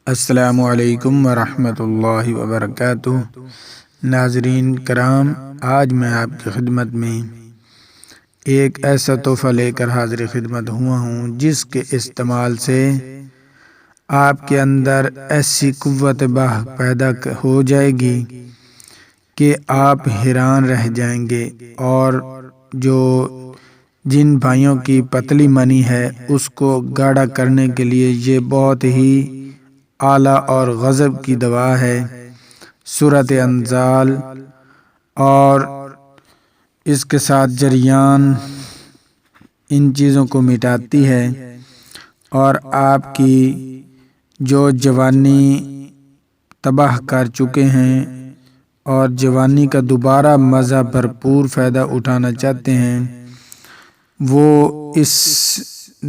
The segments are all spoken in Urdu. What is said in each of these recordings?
السلام علیکم ورحمۃ اللہ وبرکاتہ۔ ناظرین کرام، آج میں آپ کی خدمت میں ایک ایسا تحفہ لے کر حاضر خدمت ہوا ہوں جس کے استعمال سے آپ کے اندر ایسی قوت باہ پیدا ہو جائے گی کہ آپ حیران رہ جائیں گے، اور جو جن بھائیوں کی پتلی منی ہے اس کو گاڑھا کرنے کے لیے یہ بہت ہی اعلیٰ اور غضب کی دوا ہے۔ سورۃ انزال اور اس کے ساتھ جریان ان چیزوں کو مٹاتی ہے، اور آپ کی جو جوانی تباہ کر چکے ہیں اور جوانی کا دوبارہ مزہ بھرپور فائدہ اٹھانا چاہتے ہیں، وہ اس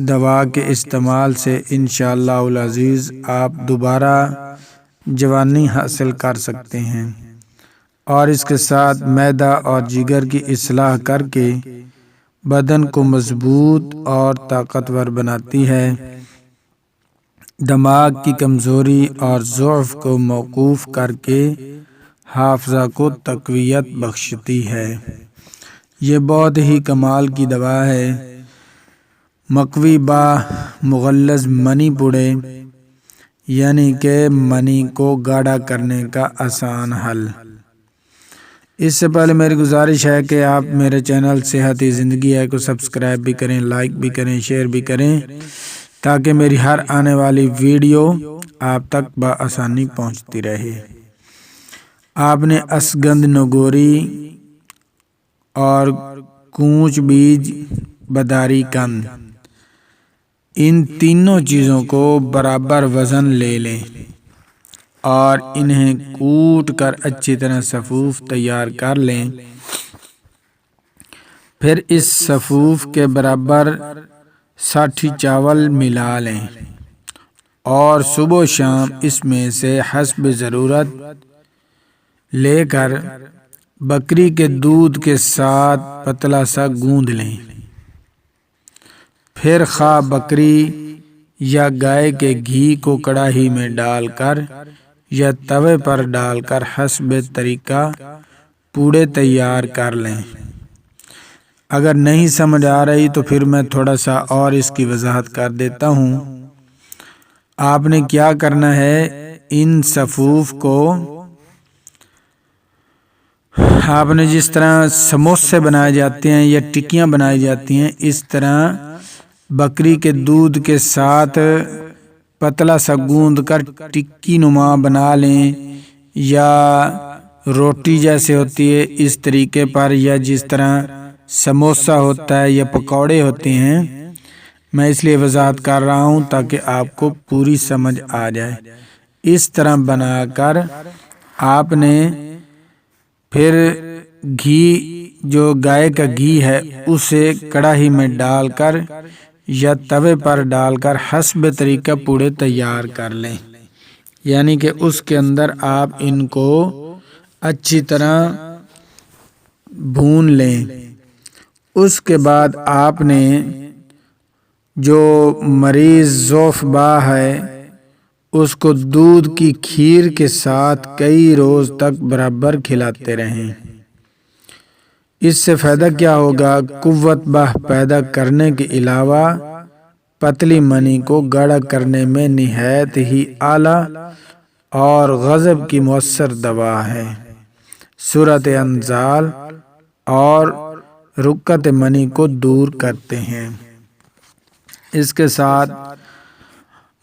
دوا کے استعمال سے انشاءاللہ العزیز آپ دوبارہ جوانی حاصل کر سکتے ہیں، اور اس کے ساتھ معدہ اور جگر کی اصلاح کر کے بدن کو مضبوط اور طاقتور بناتی ہے، دماغ کی کمزوری اور ضعف کو موقوف کر کے حافظہ کو تقویت بخشتی ہے۔ یہ بہت ہی کمال کی دوا ہے۔ مقوی با مغلظ منی پوڑے، یعنی کہ منی کو گاڑھا کرنے کا آسان حل۔ اس سے پہلے میری گزارش ہے کہ آپ میرے چینل صحتی زندگی ہے کو سبسکرائب بھی کریں، لائک بھی کریں، شیئر بھی کریں، تاکہ میری ہر آنے والی ویڈیو آپ تک بآسانی پہنچتی رہے۔ آپ نے اسگند نگوری اور کونچ بیج بداری کند، ان تینوں چیزوں کو برابر وزن لے لیں اور انہیں کوٹ کر اچھی طرح صفوف تیار کر لیں۔ پھر اس صفوف کے برابر 60 چاول ملا لیں، اور صبح و شام اس میں سے حسب ضرورت لے کر بکری کے دودھ کے ساتھ پتلا سا گوندھ لیں۔ پھر خواہ بکری یا گائے کے گھی کو کڑاہی میں ڈال کر یا توے پر ڈال کر حسب طریقہ پوڑے تیار کر لیں۔ اگر نہیں سمجھ آ رہی تو پھر میں تھوڑا سا اور اس کی وضاحت کر دیتا ہوں۔ آپ نے کیا کرنا ہے، ان صفوف کو آپ نے جس طرح سموسے بنائے جاتے ہیں یا ٹکیاں بنائی جاتی ہیں، اس طرح بکری کے دودھ کے ساتھ پتلا سا گوندھ کر ٹکی نما بنا لیں، یا روٹی جیسے ہوتی ہے اس طریقے پر، یا جس طرح سموسا ہوتا ہے یا پکوڑے ہوتے ہیں۔ میں اس لیے وضاحت کر رہا ہوں تاکہ آپ کو پوری سمجھ آ جائے۔ اس طرح بنا کر آپ نے پھر گھی، جو گائے کا گھی ہے، اسے کڑاہی میں ڈال کر یا توے پر ڈال کر حسب طریقہ پوڑے تیار کر لیں، یعنی کہ اس کے اندر آپ ان کو اچھی طرح بھون لیں۔ اس کے بعد آپ نے جو مریض ضعف با ہے اس کو دودھ کی کھیر کے ساتھ کئی روز تک برابر کھلاتے رہیں۔ اس سے فائدہ کیا ہوگا؟ قوت باہ پیدا کرنے کے علاوہ پتلی منی کو گاڑھا کرنے میں نہایت ہی اعلیٰ اور غضب کی مؤثر دوا ہے۔ سورۃ انزال اور رکت منی کو دور کرتے ہیں۔ اس کے ساتھ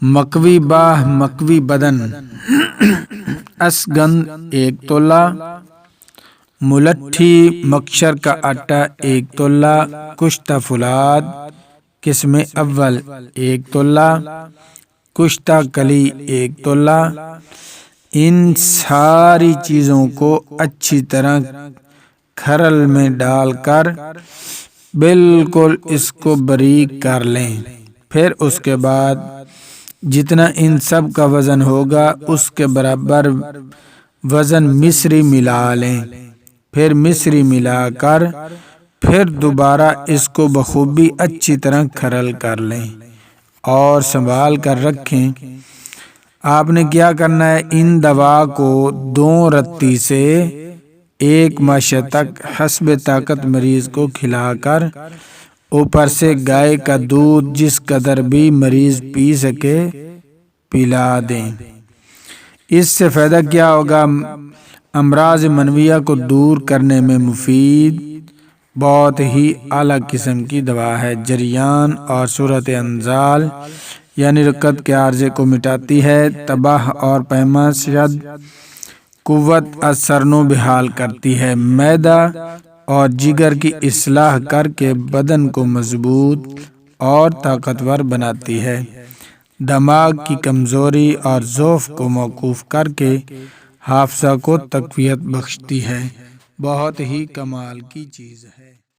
مقوی باہ مقوی بدن، اسگند 1 تولہ، ملٹھی مکشر کا آٹا 1 تولہ، کشتہ فولاد قسم اول 1 تولہ، کشتہ کلی 1 تولہ، ان ساری چیزوں کو اچھی طرح کھرل میں ڈال کر بالکل اس کو باریک کر لیں۔ پھر اس کے بعد جتنا ان سب کا وزن ہوگا اس کے برابر وزن مصری ملا لیں۔ پھر مصری ملا کر پھر دوبارہ اس کو بخوبی اچھی طرح کھرل کر لیں اور سنبھال کر رکھیں۔ آپ نے کیا کرنا ہے، ان دوا کو 2 رتی سے 1 ماشا تک حسب طاقت مریض کو کھلا کر اوپر سے گائے کا دودھ جس قدر بھی مریض پی سکے پلا دیں۔ اس سے فائدہ کیا ہوگا، امراض منویہ کو دور کرنے میں مفید، بہت ہی اعلیٰ قسم کی دوا ہے۔ جریان اور صورت انزال یعنی رکت کے عارضے کو مٹاتی ہے، تباہ اور پیما شد قوت اثرنو بحال کرتی ہے، معدہ اور جگر کی اصلاح کر کے بدن کو مضبوط اور طاقتور بناتی ہے، دماغ کی کمزوری اور ضعف کو موقوف کر کے حافظہ کو تقویت بخشتی ہے۔ بہت ہی کمال کی چیز ہے۔